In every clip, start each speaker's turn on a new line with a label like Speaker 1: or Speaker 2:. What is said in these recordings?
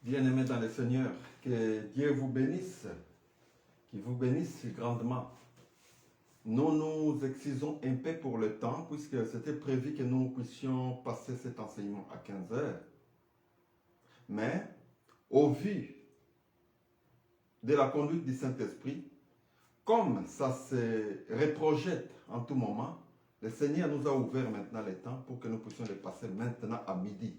Speaker 1: Bien-aimés dans le Seigneur, que Dieu vous bénisse, qu'il vous bénisse grandement. Nous nous excusons un peu pour le temps, puisque c'était prévu que nous puissions passer cet enseignement à 15 heures. Mais, au vu de la conduite du Saint-Esprit, comme ça se reprojette en tout moment, le Seigneur nous a ouvert maintenant le temps pour que nous puissions le passer maintenant à midi.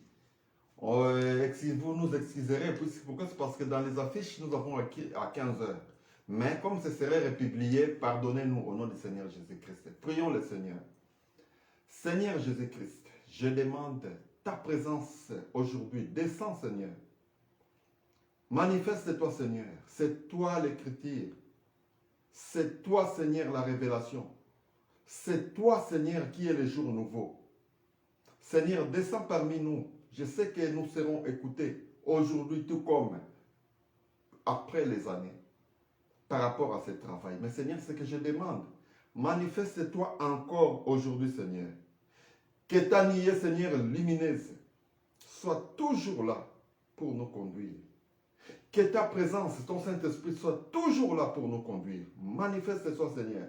Speaker 1: Vous nous excuserez, pourquoi? C'est parce que dans les affiches, nous avons écrit à 15 heures. Mais comme ce serait republié, pardonnez-nous au nom du Seigneur Jésus-Christ. Prions le Seigneur. Seigneur Jésus-Christ, je demande ta présence aujourd'hui. Descends, Seigneur. Manifeste-toi, Seigneur. C'est toi l'écriture. C'est toi, Seigneur, la révélation. C'est toi, Seigneur, qui est le jour nouveau. Seigneur, descends parmi nous. Je sais que nous serons écoutés aujourd'hui tout comme après les années par rapport à ce travail. Mais Seigneur, ce que je demande, manifeste-toi encore aujourd'hui, Seigneur. Que ta nuée, Seigneur, lumineuse, soit toujours là pour nous conduire. Que ta présence, ton Saint-Esprit, soit toujours là pour nous conduire. Manifeste-toi, Seigneur.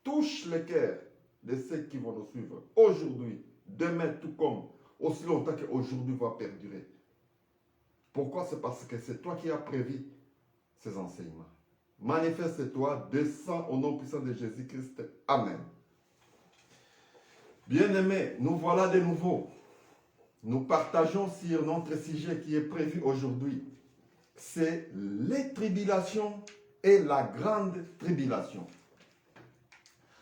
Speaker 1: Touche le cœur de ceux qui vont nous suivre aujourd'hui, demain, tout comme aussi longtemps qu'aujourd'hui va perdurer. Pourquoi? C'est parce que c'est toi qui as prévu ces enseignements. Manifeste-toi, descends au nom puissant de Jésus-Christ. Amen. Bien-aimés, nous voilà de nouveau. Nous partageons sur notre sujet qui est prévu aujourd'hui. C'est les tribulations et la grande tribulation.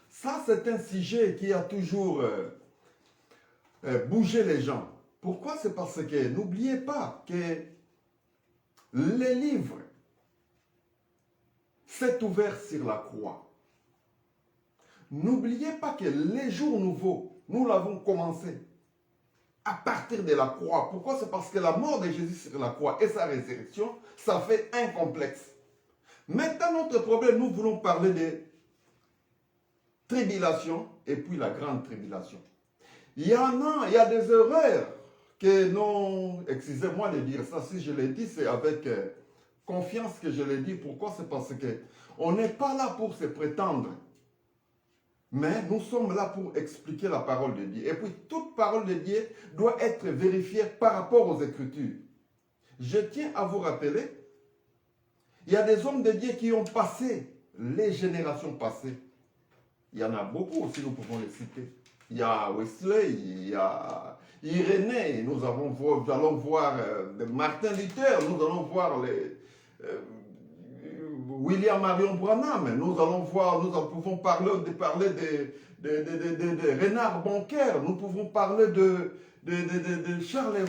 Speaker 1: Ça, c'est un sujet qui a toujours bougé les gens. Pourquoi? C'est parce que n'oubliez pas que les livres s'est ouvert sur la croix. N'oubliez pas que les jours nouveaux, nous l'avons commencé à partir de la croix. Pourquoi? C'est parce que la mort de Jésus sur la croix et sa résurrection, ça fait un complexe. Maintenant, notre problème, nous voulons parler de tribulation et puis la grande tribulation. Il y a des erreurs que non, excusez-moi de dire ça, si je l'ai dit, c'est avec confiance que je l'ai dit. Pourquoi? C'est parce que on n'est pas là pour se prétendre, mais nous sommes là pour expliquer la parole de Dieu. Et puis, toute parole de Dieu doit être vérifiée par rapport aux Écritures. Je tiens à vous rappeler, il y a des hommes de Dieu qui ont passé les générations passées. Il y en a beaucoup aussi, nous pouvons les citer. Il y a Wesley, il y a Irénée, nous allons voir Martin Luther, nous allons voir William Marion Branham, nous pouvons parler de Renard Bonker, nous pouvons parler de Charles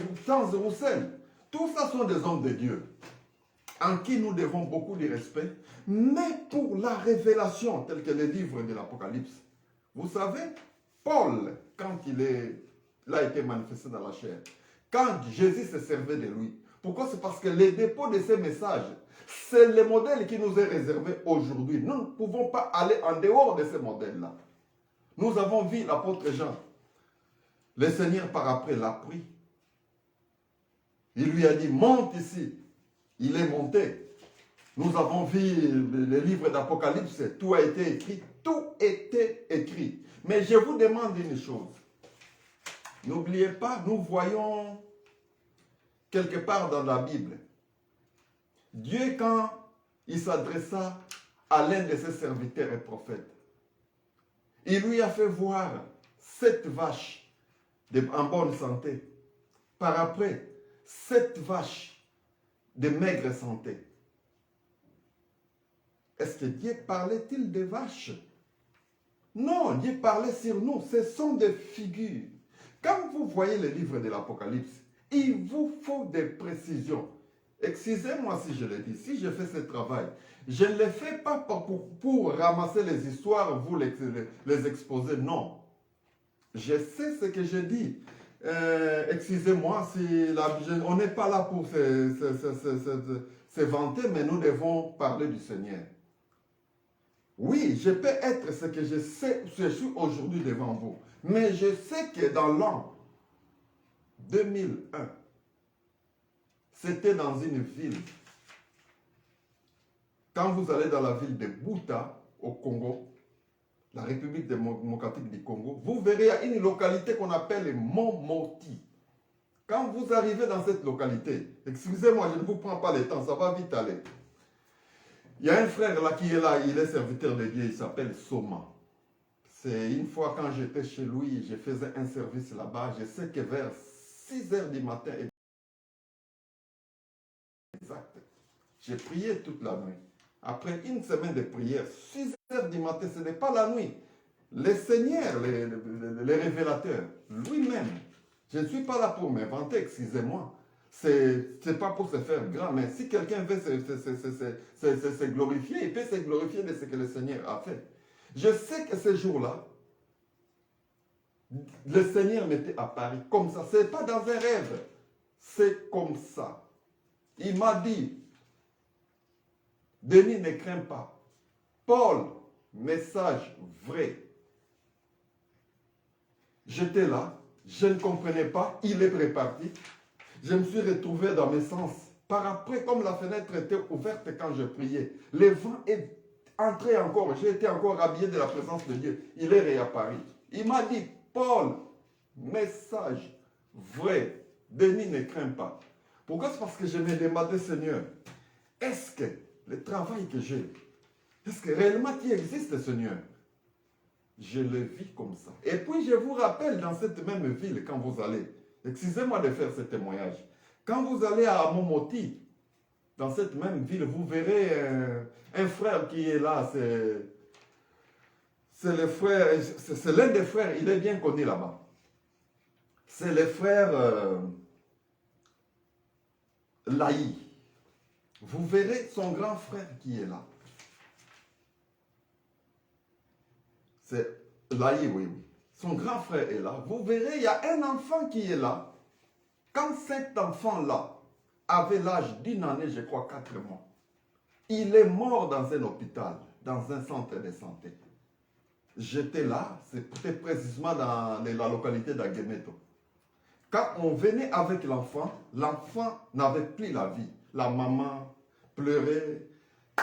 Speaker 1: Roussel. Tout ça sont des hommes de Dieu, en qui nous devons beaucoup de respect, mais pour la révélation, telle que les livres de l'Apocalypse. Vous savez, Paul, quand il a été manifesté dans la chair, quand Jésus se servait de lui, pourquoi? C'est parce que le dépôt de ces messages, c'est le modèle qui nous est réservé aujourd'hui. Nous ne pouvons pas aller en dehors de ce modèle-là. Nous avons vu l'apôtre Jean. Le Seigneur par après l'a pris. Il lui a dit, monte ici. Il est monté. Nous avons vu le livre d'Apocalypse, tout a été écrit. Tout était écrit. Mais je vous demande une chose. N'oubliez pas, nous voyons quelque part dans la Bible, Dieu, quand il s'adressa à l'un de ses serviteurs et prophètes, il lui a fait voir 7 vaches en bonne santé. Par après, 7 vaches de maigre santé. Est-ce que Dieu parlait-il des vaches? Non, Dieu parlait sur nous. Ce sont des figures. Quand vous voyez le livre de l'Apocalypse, il vous faut des précisions. Excusez-moi si je le dis, si je fais ce travail, je ne le fais pas pour ramasser les histoires, vous les exposer, non. Je sais ce que je dis. Excusez-moi, on n'est pas là pour se vanter, mais nous devons parler du Seigneur. Oui, je peux être ce que je sais, je suis aujourd'hui devant vous. Mais je sais que dans l'an 2001, C'était dans une ville. Quand vous allez dans la ville de Buta, au Congo, la République démocratique du Congo, vous verrez une localité qu'on appelle Momoti. Quand vous arrivez dans cette localité, excusez-moi, je ne vous prends pas le temps, ça va vite aller. Il y a un frère là qui est là, il est serviteur de Dieu, il s'appelle Soma. C'est une fois quand j'étais chez lui, je faisais un service là-bas, je sais que vers 6 heures du matin, exact, j'ai prié toute la nuit. Après une semaine de prière, 6 heures du matin, ce n'est pas la nuit. Le Seigneur, les révélateurs, lui-même, je ne suis pas là pour m'inventer, excusez-moi. C'est pas pour se faire grand, mais si quelqu'un veut se glorifier, il peut se glorifier de ce que le Seigneur a fait. Je sais que ce jour-là, le Seigneur m'était apparu comme ça. Ce n'est pas dans un rêve, c'est comme ça. Il m'a dit, Denis, ne crains pas. Paul, message vrai. J'étais là, je ne comprenais pas, il est reparti. Je me suis retrouvé dans mes sens. Par après, comme la fenêtre était ouverte quand je priais, le vent est entré encore. J'ai été encore habillé de la présence de Dieu. Il est réapparu. Il m'a dit, Paul, message vrai. Denis, ne crains pas. Pourquoi? C'est parce que je me demandais, Seigneur, est-ce que le travail que j'ai, est-ce que réellement tu existes, Seigneur? Je le vis comme ça. Et puis je vous rappelle, dans cette même ville, quand vous allez, excusez-moi de faire ce témoignage, quand vous allez à Momoti, dans cette même ville, vous verrez un frère qui est là, c'est le frère, c'est l'un des frères, il est bien connu là-bas. C'est le frère Laï. Vous verrez son grand frère qui est là. C'est Laï, oui. Son grand frère est là. Vous verrez, il y a un enfant qui est là. Quand cet enfant-là avait l'âge d'une année, je crois 4 mois, il est mort dans un hôpital, dans un centre de santé. J'étais là, c'était précisément dans la localité d'Agemeto. Quand on venait avec l'enfant n'avait plus la vie. La maman pleurait,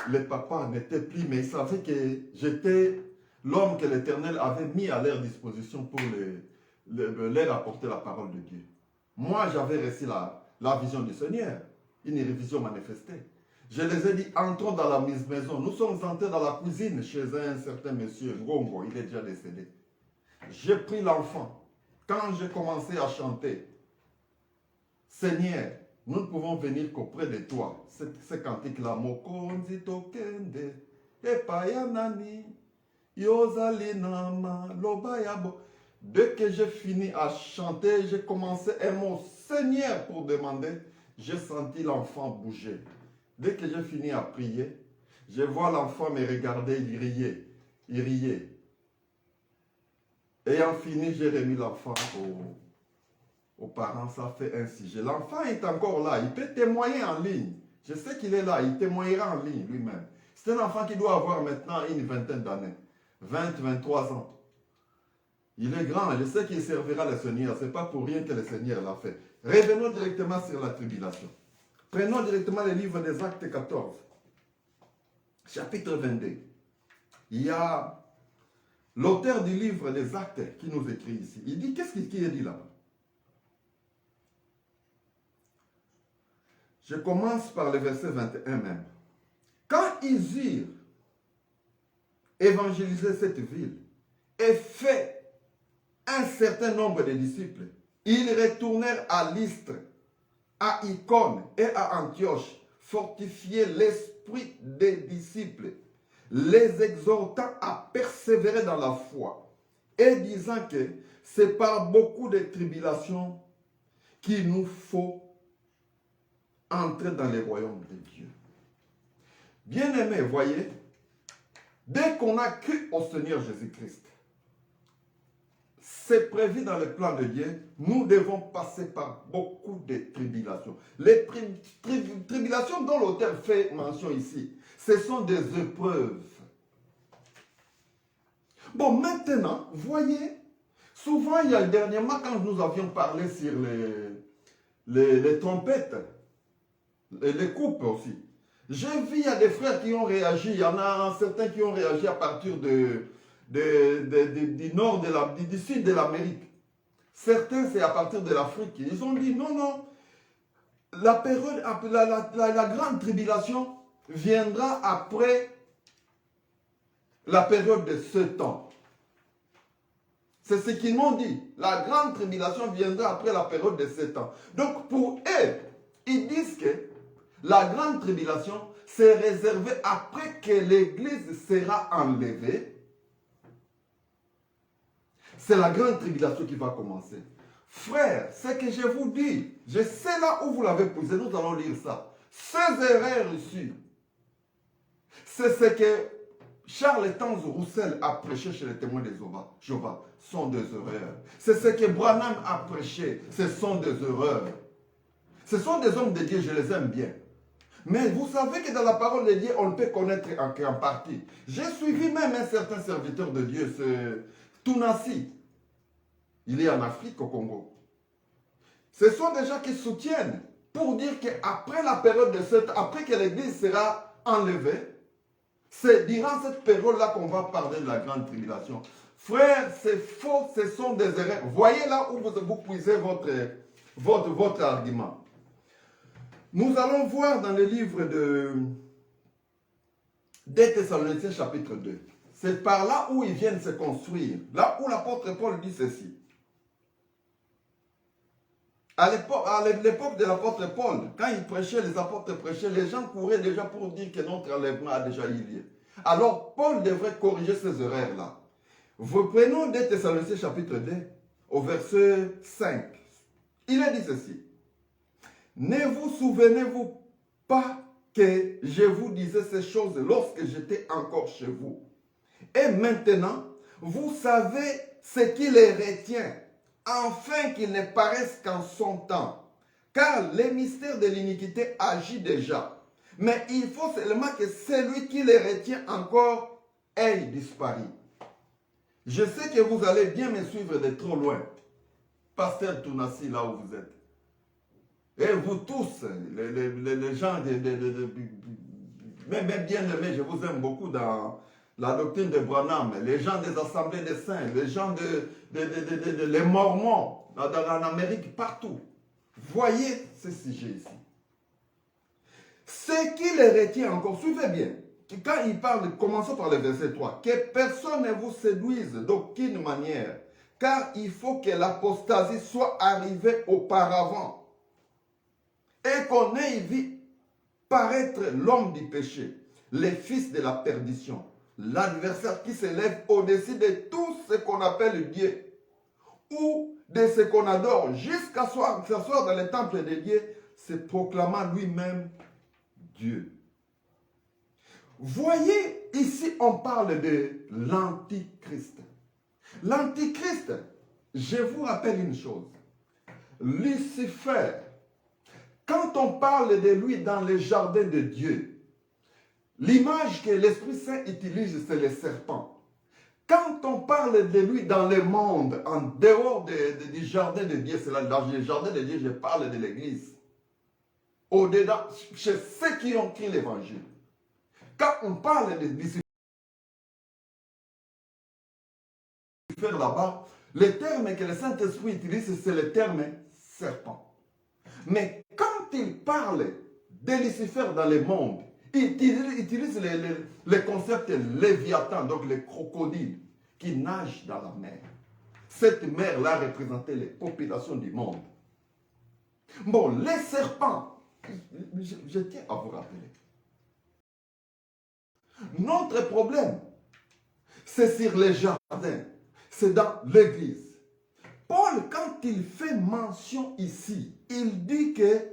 Speaker 1: le papa n'était plus, mais il savait que j'étais l'homme que l'Éternel avait mis à leur disposition pour leur apporter la parole de Dieu. Moi, j'avais reçu la vision du Seigneur, une vision manifestée. Je les ai dit, entrons dans la maison. Nous sommes entrés dans la cuisine chez un certain monsieur, Ngongo, il est déjà décédé. J'ai pris l'enfant. Quand j'ai commencé à chanter, Seigneur, nous ne pouvons venir qu'auprès de toi. Ce cantique-là, Mokonzi tokende, epayanani, yozali nama, lobayabo. Dès que j'ai fini à chanter, j'ai commencé un mot Seigneur pour demander, j'ai senti l'enfant bouger. Dès que j'ai fini à prier, je vois l'enfant me regarder, il riait. Il riait. Ayant fini, j'ai remis l'enfant aux parents, ça fait un sujet. L'enfant est encore là, il peut témoigner en ligne. Je sais qu'il est là, il témoignera en ligne lui-même. C'est un enfant qui doit avoir maintenant une vingtaine d'années, 20, 23 ans. Il est grand, je sais qu'il servira le Seigneur, ce n'est pas pour rien que le Seigneur l'a fait. Revenons directement sur la tribulation. Prenons directement le livre des Actes 14, chapitre 22. Il y a l'auteur du livre des Actes qui nous écrit ici. Il dit, qu'est-ce qui est dit là? Je commence par le verset 21 même. Quand ils eurent évangélisé cette ville et fait un certain nombre de disciples, ils retournèrent à Lystre, à Icône et à Antioche, fortifier l'esprit des disciples, les exhortant à persévérer dans la foi et disant que c'est par beaucoup de tribulations qu'il nous faut entrer dans les royaumes de Dieu. Bien-aimés, voyez, dès qu'on a cru au Seigneur Jésus-Christ, c'est prévu dans le plan de Dieu, nous devons passer par beaucoup de tribulations. Les tribulations dont l'auteur fait mention ici, ce sont des épreuves. Bon, maintenant, voyez, souvent, dernièrement, quand nous avions parlé sur les trompettes, Et les coupes aussi. J'ai vu, il y a des frères qui ont réagi, il y en a certains qui ont réagi à partir du nord, du sud de l'Amérique. Certains, c'est à partir de l'Afrique. Ils ont dit, non, non, la période, la grande tribulation viendra après la période de 7 ans. C'est ce qu'ils m'ont dit. La grande tribulation viendra après la période de 7 ans. Donc pour eux, ils disent que la grande tribulation, c'est réservé après que l'Église sera enlevée. C'est la grande tribulation qui va commencer. Frère, ce que je vous dis, je sais là où vous l'avez posé, nous allons lire ça. Ces erreurs ici, c'est ce que Charles Tanz Roussel a prêché chez les témoins de Jéhovah, sont des erreurs. C'est ce que Branham a prêché, ce sont des erreurs. Ce sont des hommes de Dieu, je les aime bien. Mais vous savez que dans la parole de Dieu, on ne peut connaître qu'en partie. J'ai suivi même un certain serviteur de Dieu, ce Tounassi. Il est en Afrique, au Congo. Ce sont des gens qui soutiennent pour dire qu'après la période de 7 ans, après que l'Église sera enlevée, c'est durant cette période-là qu'on va parler de la grande tribulation. Frère, c'est faux, ce sont des erreurs. Voyez là où vous puisez votre argument. Nous allons voir dans le livre de Thessaloniciens chapitre 2. C'est par là où ils viennent se construire. Là où l'apôtre Paul dit ceci. À l'époque de l'apôtre Paul, quand il prêchait, les apôtres prêchaient, les gens couraient déjà pour dire que notre enlèvement a déjà eu lieu. Alors Paul devrait corriger ces erreurs-là. Prenons des Thessaloniciens chapitre 2 au verset 5. Il a dit ceci. Ne vous souvenez-vous pas que je vous disais ces choses lorsque j'étais encore chez vous? Et maintenant, vous savez ce qui les retient, afin qu'ils ne paraissent qu'en son temps. Car le mystère de l'iniquité agit déjà. Mais il faut seulement que celui qui les retient encore ait disparu. Je sais que vous allez bien me suivre de trop loin. Pasteur Tounassi, là où vous êtes. Et vous tous, les gens, même bien aimés, je vous aime beaucoup dans la doctrine de Branham, les gens des assemblées des saints, les gens les mormons, en Amérique, partout. Voyez ce sujet ici. Ce qui les retient encore, suivez bien, quand il parle, commençons par le verset 3, que personne ne vous séduise d'aucune manière, car il faut que l'apostasie soit arrivée auparavant, et qu'on ait vu paraître l'homme du péché, le fils de la perdition, l'adversaire qui s'élève au-dessus de tout ce qu'on appelle Dieu, ou de ce qu'on adore, jusqu'à s'asseoir dans le temple de Dieu, se proclamant lui-même Dieu. Voyez, ici on parle de l'Antichrist. L'Antichrist, je vous rappelle une chose. Lucifer, quand on parle de lui dans les jardins de Dieu, l'image que l'Esprit Saint utilise, c'est le serpent. Quand on parle de lui dans le monde, en dehors du jardin de Dieu, c'est dans le jardin de Dieu, je parle de l'Église. Au-dedans, chez ceux qui ont écrit l'Évangile. Quand on parle de Lucifer là-bas, le terme que le Saint-Esprit utilise, c'est le terme serpent. Mais quand il parle de Lucifer dans le monde, il utilise le concept léviathan, donc le crocodile, qui nage dans la mer. Cette mer-là représentait les populations du monde. Bon, les serpents, je tiens à vous rappeler. Notre problème, c'est sur les jardins, c'est dans l'église. Paul, quand il fait mention ici, il dit que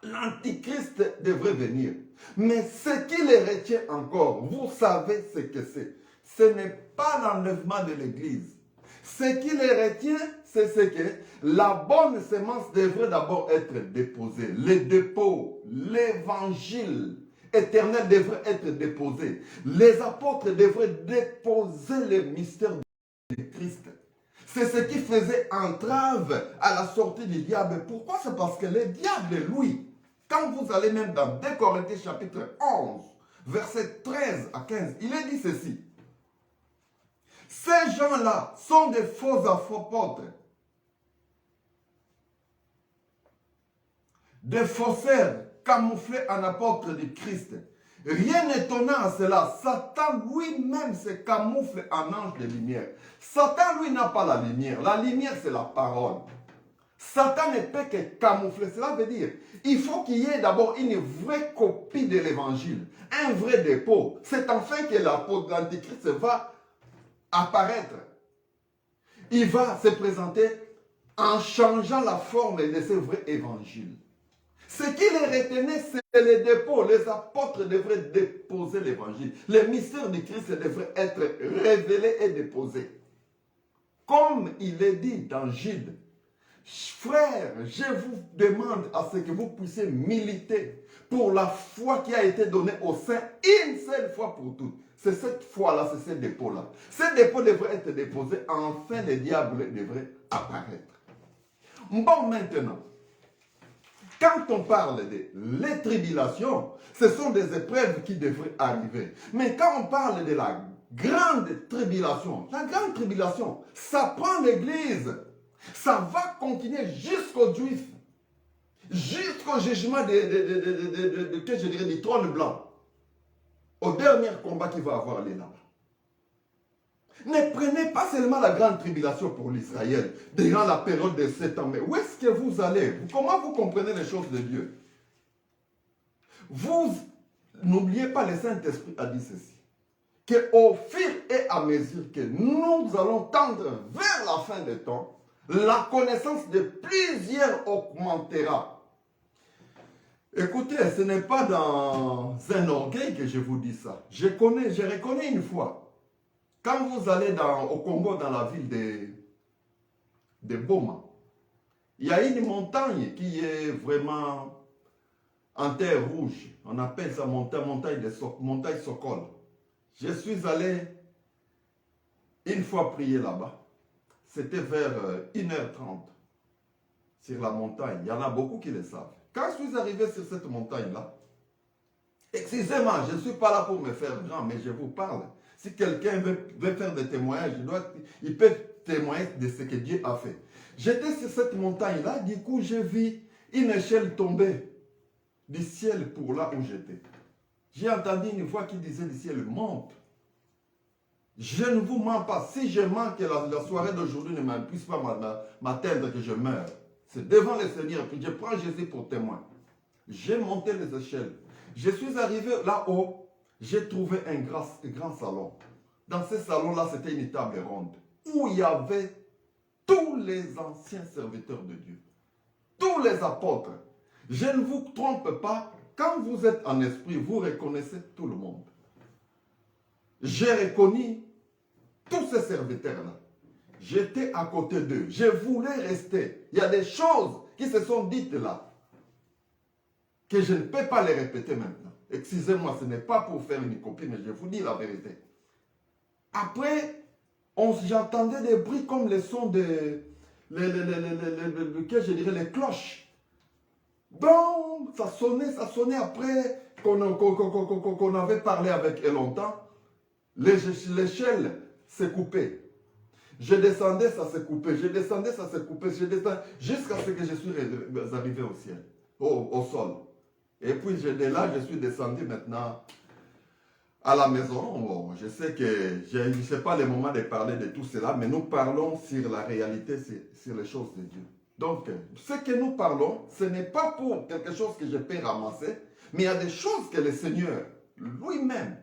Speaker 1: l'Antichrist devrait venir. Mais ce qui les retient encore, vous savez ce que c'est. Ce n'est pas l'enlèvement de l'Église. Ce qui les retient, c'est ce que la bonne semence devrait d'abord être déposée. Le dépôt, l'évangile éternel devrait être déposé. Les apôtres devraient déposer le mystère de Christ. C'est ce qui faisait entrave à la sortie du diable. Pourquoi? C'est parce que le diable, lui, Quand vous allez même dans 2 Corinthiens chapitre 11, verset 13 à 15, il est dit ceci. Ces gens-là sont des faux apôtres, des faussaires camouflés en apôtres de Christ. Rien n'étonnant à cela. Satan lui-même se camoufle en ange de lumière. Satan, lui, n'a pas la lumière. La lumière, c'est la parole. Satan ne peut que camoufler. Cela veut dire, il faut qu'il y ait d'abord une vraie copie de l'évangile, un vrai dépôt. C'est enfin que l'apôtre d'Antichrist va apparaître. Il va se présenter en changeant la forme de ce vrai évangile. Ce qui les retenait, c'est les dépôts. Les apôtres devraient déposer l'évangile. Les mystères de Christ devraient être révélés et déposés. Comme il est dit dans Jude, frères, je vous demande à ce que vous puissiez militer pour la foi qui a été donnée aux saints une seule fois pour toutes. C'est cette foi-là, c'est ces dépôts-là. Ces dépôts devraient être déposés, enfin le diable devrait apparaître. Bon, maintenant, quand on parle de les tribulations, ce sont des épreuves qui devraient arriver. Mais quand on parle de la grande tribulation, ça prend l'Église. Ça va continuer jusqu'aux Juifs, jusqu'au jugement du trône blanc, au dernier combat qui va avoir lieu là-bas. Ne prenez pas seulement la grande tribulation pour l'Israël durant la période de 7 ans, mais où est-ce que vous allez? Comment vous comprenez les choses de Dieu? Vous n'oubliez pas, le Saint-Esprit a dit ceci, qu'au fur et à mesure que nous allons tendre vers la fin des temps, la connaissance de plusieurs augmentera. Écoutez, ce n'est pas dans un orgueil que je vous dis ça. Je reconnais une fois. Quand vous allez au Congo, dans la ville de Boma, il y a une montagne qui est vraiment en terre rouge. On appelle ça montagne Sokol. Je suis allé une fois prier là-bas. C'était vers 1h30 sur la montagne. Il y en a beaucoup qui le savent. Quand je suis arrivé sur cette montagne-là, excusez-moi, je ne suis pas là pour me faire grand, mais je vous parle. Si quelqu'un veut faire des témoignages, il peut témoigner de ce que Dieu a fait. J'étais sur cette montagne-là, du coup, j'ai vu une échelle tomber du ciel pour là où j'étais. J'ai entendu une voix qui disait du ciel, monte. Je ne vous mens pas. Si je mens que la soirée d'aujourd'hui ne puisse pas m'atteindre, que je meure, c'est devant le Seigneur que je prends Jésus pour témoin. J'ai monté les échelles. Je suis arrivé là-haut. J'ai trouvé un grand salon. Dans ce salon-là, c'était une table ronde où il y avait tous les anciens serviteurs de Dieu. Tous les apôtres. Je ne vous trompe pas. Quand vous êtes en esprit, vous reconnaissez tout le monde. J'ai reconnu tous ces serviteurs-là. J'étais à côté d'eux. Je voulais rester. Il y a des choses qui se sont dites là que je ne peux pas les répéter maintenant. Excusez-moi, ce n'est pas pour faire une copie, mais je vous dis la vérité. Après, j'entendais des bruits comme les sons je dirais les cloches. Bon, ça sonnait après qu'on avait parlé avec eux longtemps. L'échelle s'est coupée. Je descendais, ça s'est coupé. Je descendais, ça s'est coupé. Je descendais jusqu'à ce que je suis arrivé au ciel, au sol. Et puis de là, je suis descendu maintenant à la maison. Bon, je sais que je ne sais pas le moment de parler de tout cela, mais nous parlons sur la réalité, sur les choses de Dieu. Donc, ce que nous parlons, ce n'est pas pour quelque chose que je peux ramasser, mais il y a des choses que le Seigneur lui-même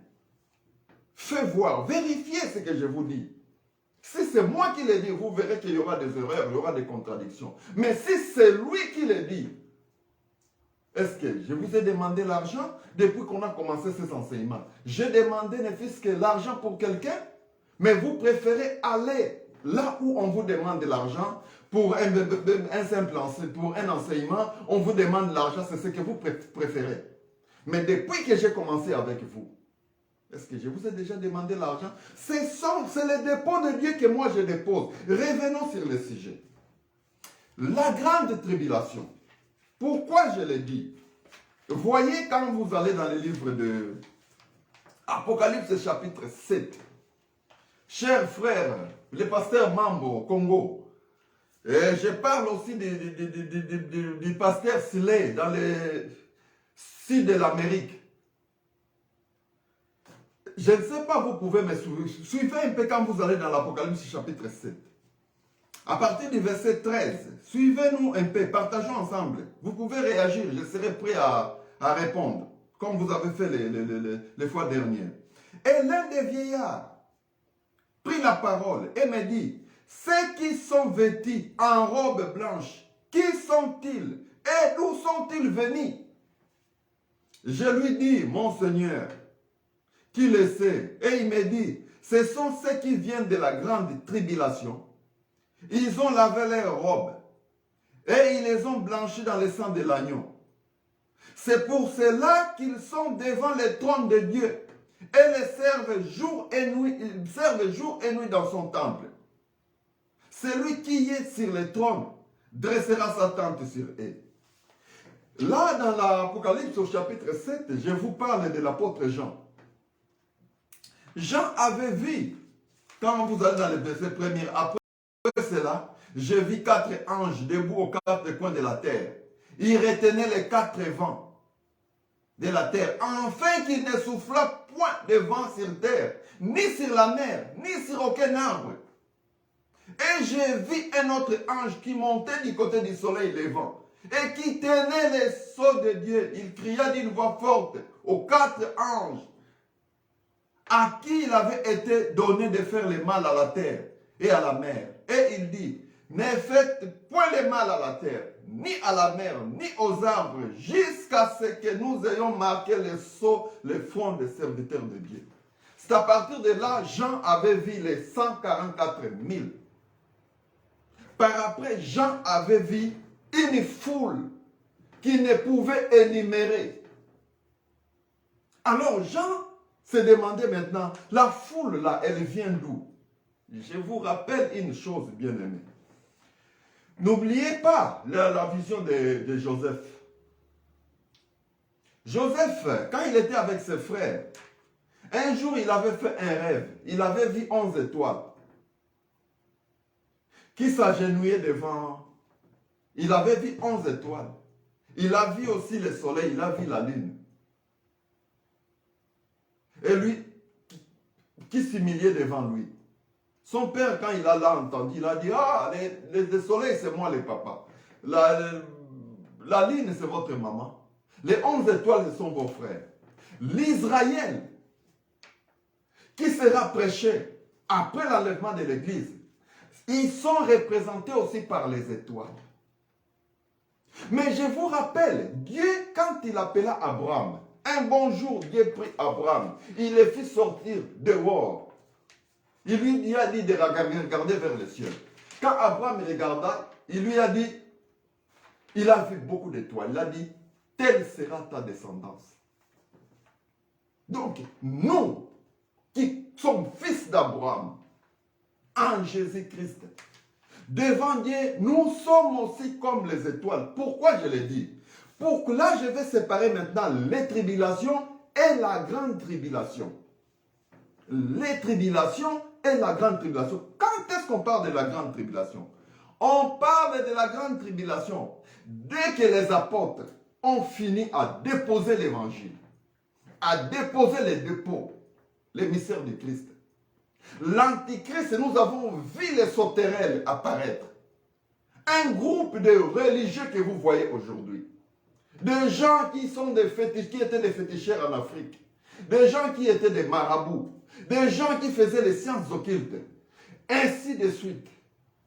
Speaker 1: fait voir, vérifiez ce que je vous dis. Si c'est moi qui le dis, vous verrez qu'il y aura des erreurs, il y aura des contradictions. Mais si c'est lui qui le dit, est-ce que je vous ai demandé l'argent depuis qu'on a commencé ces enseignements? J'ai demandé ne fût-ce que l'argent pour quelqu'un, mais vous préférez aller là où on vous demande de l'argent pour pour un enseignement, on vous demande l'argent, c'est ce que vous préférez. Mais depuis que j'ai commencé avec vous, est-ce que je vous ai déjà demandé l'argent? C'est le dépôt de Dieu que moi je dépose. Revenons sur le sujet. La grande tribulation. Pourquoi je l'ai dit? Voyez quand vous allez dans le livre de Apocalypse chapitre 7. Chers frères, le pasteur Mambo au Congo, et je parle aussi du pasteur Silé dans le sud de l'Amérique. Je ne sais pas, vous pouvez me suivre. Suivez un peu quand vous allez dans l'Apocalypse chapitre 7. À partir du verset 13, suivez-nous un peu, partageons ensemble. Vous pouvez réagir, je serai prêt à répondre, comme vous avez fait les fois dernières. Et l'un des vieillards prit la parole et me dit, ceux qui sont vêtus en robe blanche, qui sont-ils et d'où sont-ils venus? Je lui dis, mon Seigneur, qui le sait, et il me dit, ce sont ceux qui viennent de la grande tribulation. Ils ont lavé leurs robes et ils les ont blanchis dans le sang de l'agneau. C'est pour cela qu'ils sont devant le trône de Dieu et les servent jour et nuit, ils servent jour et nuit dans son temple. Celui qui est sur le trône dressera sa tente sur eux. Là, dans l'Apocalypse au chapitre 7, je vous parle de l'apôtre Jean. Jean avait vu, quand vous allez dans le verset premier, après cela, je vis 4 anges debout aux 4 coins de la terre. Ils retenaient les 4 vents de la terre, afin qu'il ne souffla point de vent sur terre, ni sur la mer, ni sur aucun arbre. Et j'ai vu un autre ange qui montait du côté du soleil levant et qui tenait les sceaux de Dieu. Il cria d'une voix forte aux 4 anges à qui il avait été donné de faire le mal à la terre et à la mer. Et il dit, ne faites point le mal à la terre, ni à la mer, ni aux arbres, jusqu'à ce que nous ayons marqué les sceaux, les fronts des serviteurs de Dieu. C'est à partir de là, Jean avait vu les 144 000. Par après, Jean avait vu une foule qu'il ne pouvait énumérer. Alors Jean se demandait maintenant, la foule là, elle vient d'où? Je vous rappelle une chose, bien-aimés. N'oubliez pas la vision de Joseph. Joseph, quand il était avec ses frères, un jour il avait fait un rêve. Il avait vu 11 étoiles qui s'agenouillaient devant. Il avait vu 11 étoiles. Il a vu aussi le soleil, il a vu la lune. Et lui, qui s'humiliait devant lui. Son père, quand il a entendu, il a dit, ah, le soleil, c'est moi, les papas. La lune, c'est votre maman. Les 11 étoiles, ce sont vos frères. L'Israël, qui sera prêché après l'enlèvement de l'Église, ils sont représentés aussi par les étoiles. Mais je vous rappelle, Dieu, quand il appela Abraham, un bon jour, Dieu prit Abraham, il le fit sortir dehors. Il lui a dit de regarder vers le ciel. Quand Abraham regarda, il lui a dit, il a vu beaucoup d'étoiles. Il a dit, telle sera ta descendance. Donc, nous, qui sommes fils d'Abraham, en Jésus-Christ, devant Dieu, nous sommes aussi comme les étoiles. Pourquoi je l'ai dit? Pour que là, je vais séparer maintenant les tribulations et la grande tribulation. Les tribulations et la grande tribulation. Quand est-ce qu'on parle de la grande tribulation? On parle de la grande tribulation dès que les apôtres ont fini à déposer l'évangile, à déposer les dépôts, l'émissaire du Christ. L'Antichrist, nous avons vu les sauterelles apparaître. Un groupe de religieux que vous voyez aujourd'hui. Des gens qui sont qui étaient des féticheurs en Afrique. Des gens qui étaient des marabouts. Des gens qui faisaient les sciences occultes. Ainsi de suite.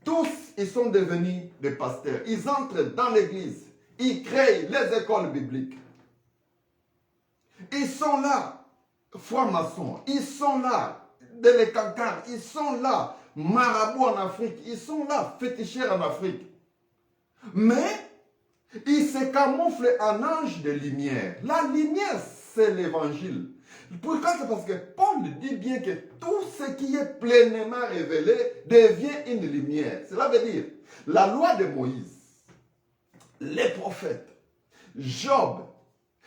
Speaker 1: Tous, ils sont devenus des pasteurs. Ils entrent dans l'église. Ils créent les écoles bibliques. Ils sont là, francs-maçons. Ils sont là, les cancans. Ils sont là, marabouts en Afrique. Ils sont là, féticheurs en Afrique. Mais, ils se camouflent en ange de lumière. La lumière, c'est l'évangile. Pourquoi? C'est parce que Paul dit bien que tout ce qui est pleinement révélé devient une lumière. Cela veut dire, la loi de Moïse, les prophètes, Job,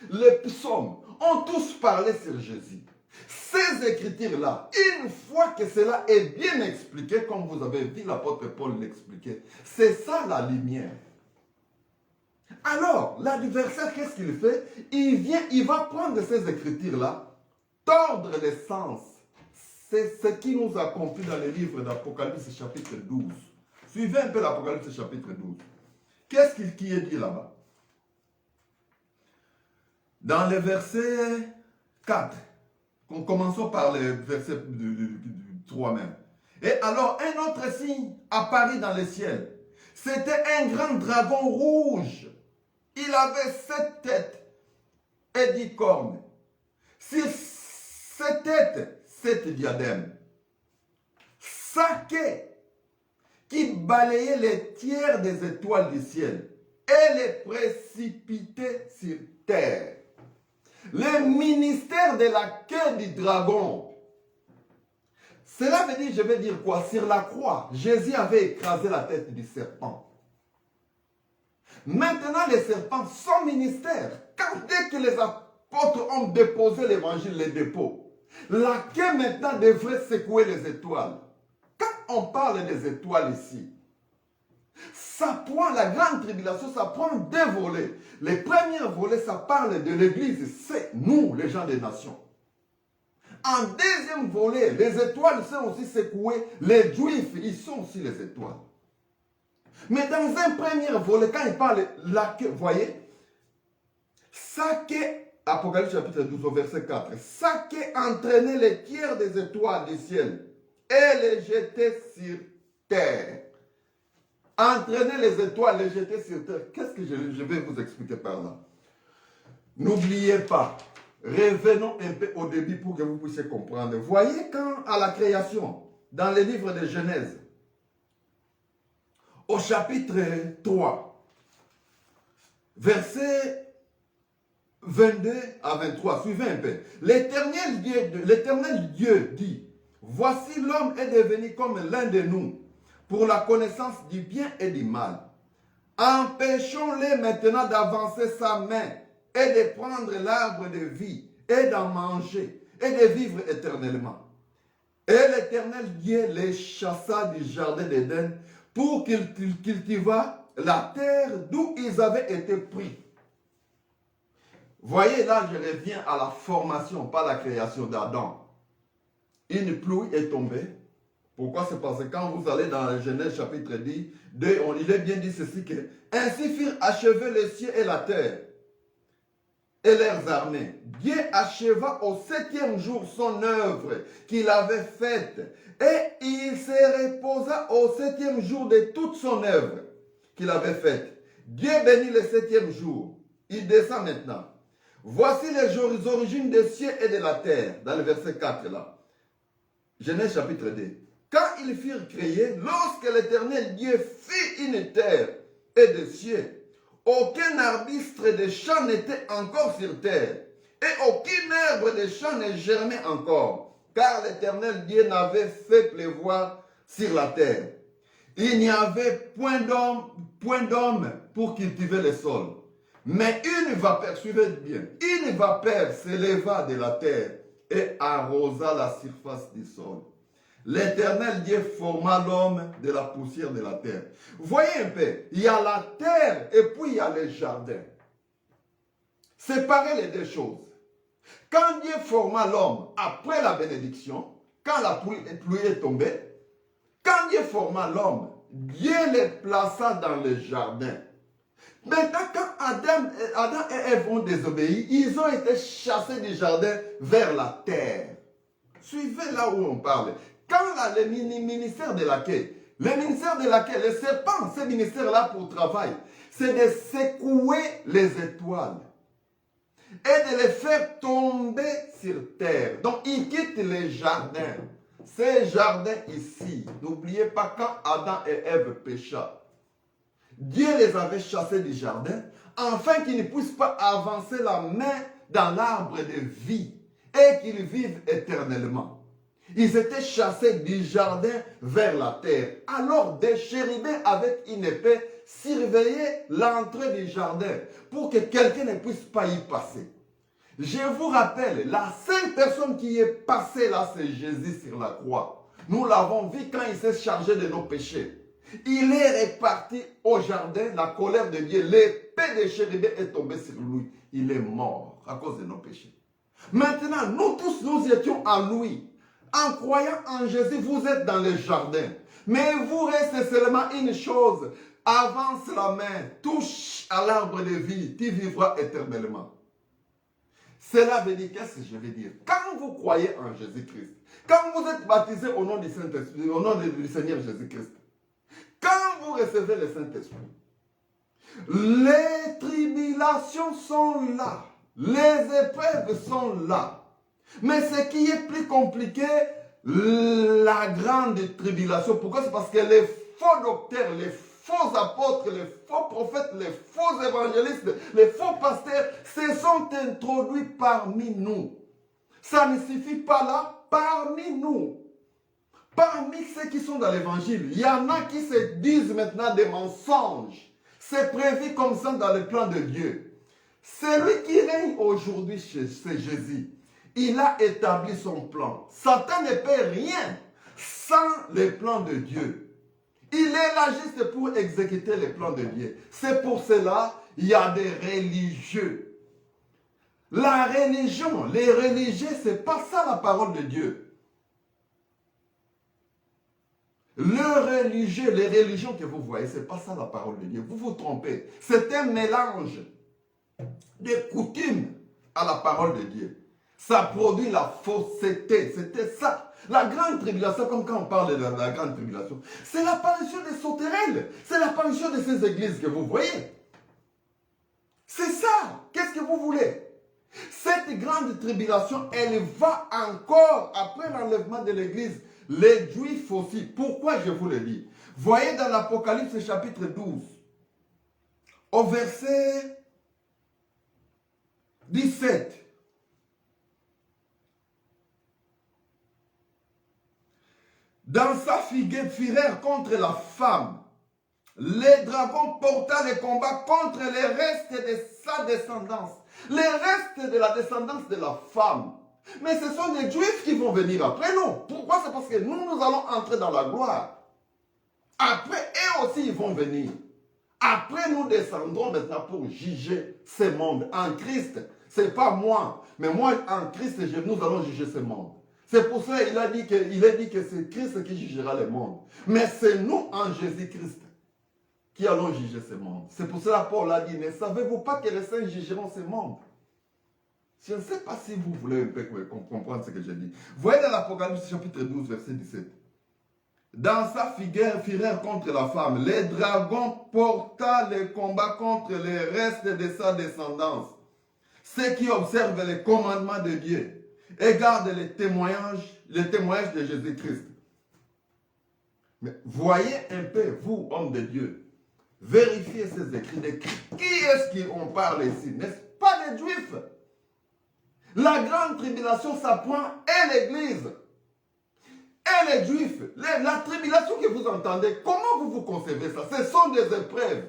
Speaker 1: les psaumes ont tous parlé sur Jésus. Ces écritures-là, une fois que cela est bien expliqué, comme vous avez vu l'apôtre Paul l'expliquer, c'est ça la lumière. Alors, l'adversaire, qu'est-ce qu'il fait? Il va prendre ces écritures-là, tordre les sens. C'est ce qui nous a compris dans le livre d'Apocalypse chapitre 12. Suivez un peu l'Apocalypse chapitre 12. Qu'est-ce qui est dit là-bas? Dans le verset 4, commençons par le verset 3 même. Et alors, un autre signe apparut dans le ciel. C'était un grand dragon rouge. Il avait 7 têtes et 10 cornes. Sur 7 têtes, 7 diadèmes. 5 queues qui balayaient les tiers des étoiles du ciel et les précipitaient sur terre. Le ministère de la queue du dragon. Cela veut dire, je vais dire quoi? Sur la croix, Jésus avait écrasé la tête du serpent. Maintenant, les serpents, son ministère, dès que les apôtres ont déposé l'évangile, les dépôts, la queue maintenant devrait secouer les étoiles. Quand on parle des étoiles ici, ça prend la grande tribulation, ça prend 2 volets. Les premiers volets, ça parle de l'Église, c'est nous, les gens des nations. En deuxième volet, les étoiles sont aussi secouées, les Juifs, ils sont aussi les étoiles. Mais dans un premier volet, quand il parle, vous voyez, ça qu'est, Apocalypse chapitre 12 au verset 4, ça qu'est entraîner les tiers des étoiles du ciel et les jeter sur terre. Entraîner les étoiles, les jeter sur terre. Qu'est-ce que je vais vous expliquer par là? N'oubliez pas, revenons un peu au début pour que vous puissiez comprendre. Voyez quand à la création, dans le livre de Genèse, au chapitre 3, versets 22 à 23, suivez un peu. L'Éternel Dieu dit, voici l'homme est devenu comme l'un de nous, pour la connaissance du bien et du mal. Empêchons-les maintenant d'avancer sa main et de prendre l'arbre de vie et d'en manger et de vivre éternellement. Et l'Éternel Dieu les chassa du jardin d'Éden pour qu'ils cultivent la terre d'où ils avaient été pris. Voyez, là, je reviens à la formation, pas la création d'Adam. Une pluie est tombée. Pourquoi? C'est parce que quand vous allez dans la Genèse chapitre 10, il est bien dit ceci que ainsi furent achevés les cieux et la terre et leurs armées. Dieu acheva au 7e jour son œuvre qu'il avait faite et il se reposa au 7e jour de toute son œuvre qu'il avait faite. Dieu bénit le 7e jour. Il descend maintenant. Voici les origines des cieux et de la terre, dans le verset 4 là. Genèse chapitre 2. Quand ils furent créés, lorsque l'Éternel Dieu fit une terre et des cieux, aucun arbuste de champ n'était encore sur terre, et aucune herbe de champ ne germait encore, car l'Éternel Dieu n'avait fait pleuvoir sur la terre. Il n'y avait point d'homme pour cultiver le sol. Mais une vapeur, suivez bien, une vapeur s'éleva de la terre et arrosa la surface du sol. L'Éternel Dieu forma l'homme de la poussière de la terre. Voyez un peu, il y a la terre et puis il y a le jardin. Séparez les deux choses. Quand Dieu forma l'homme après la bénédiction, quand la pluie est tombée, quand Dieu forma l'homme, Dieu les plaça dans le jardin. Maintenant, quand Adam et Ève ont désobéi, ils ont été chassés du jardin vers la terre. Suivez là où on parle. Quand le ministère de la quai, les serpents, ce ministère-là pour travail, c'est de secouer les étoiles et de les faire tomber sur terre. Donc, ils quittent les jardins. Ces jardins ici, n'oubliez pas quand Adam et Ève pécha, Dieu les avait chassés du jardin afin qu'ils ne puissent pas avancer la main dans l'arbre de vie et qu'ils vivent éternellement. Ils étaient chassés du jardin vers la terre. Alors des chérubins avec une épée surveiller l'entrée du jardin pour que quelqu'un ne puisse pas y passer. Je vous rappelle, la seule personne qui est passée là, c'est Jésus sur la croix. Nous l'avons vu quand il s'est chargé de nos péchés. Il est reparti au jardin, la colère de Dieu, l'épée de chérubin est tombée sur lui. Il est mort à cause de nos péchés. Maintenant, nous tous, nous étions en lui. En croyant en Jésus, vous êtes dans le jardin. Mais vous restez seulement une chose. Avance la main, touche à l'arbre de vie, tu vivras éternellement. Cela veut dire, qu'est-ce que je veux dire? Quand vous croyez en Jésus-Christ, quand vous êtes baptisé au nom du Saint-Esprit, au nom du Seigneur Jésus-Christ, quand vous recevez le Saint-Esprit, les tribulations sont là, les épreuves sont là. Mais ce qui est plus compliqué, la grande tribulation, pourquoi? C'est parce que les faux docteurs, les faux apôtres, les faux prophètes, les faux évangélistes, les faux pasteurs se sont introduits parmi nous. Ça ne suffit pas là, parmi nous. Parmi ceux qui sont dans l'évangile, il y en a qui se disent maintenant des mensonges. C'est prévu comme ça dans le plan de Dieu. Celui qui règne aujourd'hui, c'est Jésus. Il a établi son plan. Satan ne peut rien sans le plan de Dieu. Il est là juste pour exécuter les plans de Dieu. C'est pour cela qu'il y a des religieux. La religion, les religieux, ce n'est pas ça la parole de Dieu. Le religieux, les religions que vous voyez, ce n'est pas ça la parole de Dieu. Vous vous trompez. C'est un mélange de coutumes à la parole de Dieu. Ça produit la fausseté. C'était ça. La grande tribulation, comme quand on parle de la grande tribulation, c'est l'apparition des sauterelles. C'est l'apparition de ces églises que vous voyez. C'est ça. Qu'est-ce que vous voulez? Cette grande tribulation, elle va encore après l'enlèvement de l'église. Les Juifs aussi. Pourquoi je vous le dis? Voyez dans l'Apocalypse chapitre 12, au verset 17. Dans sa fureur contre la femme, les dragons porta les combats contre les restes de sa descendance. Les restes de la descendance de la femme. Mais ce sont les Juifs qui vont venir après nous. Pourquoi? C'est parce que nous allons entrer dans la gloire. Après, eux aussi, ils vont venir. Après, nous descendrons maintenant pour juger ce monde en Christ. Ce n'est pas moi, mais moi, en Christ, nous allons juger ce monde. C'est pour ça qu'il a dit que c'est Christ qui jugera le monde. Mais c'est nous, en Jésus-Christ, qui allons juger ce monde. C'est pour cela que Paul a dit, ne savez-vous pas que les saints jugeront ce monde? Je ne sais pas si vous voulez un peu comprendre ce que je dis. Voyez dans l'Apocalypse chapitre 12, verset 17. Dans sa fureur contre la femme, les dragons porta les combats contre les restes de sa descendance. Ceux qui observent les commandements de Dieu et gardent les témoignages de Jésus-Christ. Mais voyez un peu, vous, hommes de Dieu, vérifiez ces écrits. Qui est-ce qu'on parle ici? N'est-ce pas les Juifs? La grande tribulation s'apprend et l'Église. Et les Juifs. La tribulation que vous entendez, comment vous concevez ça? Ce sont des épreuves.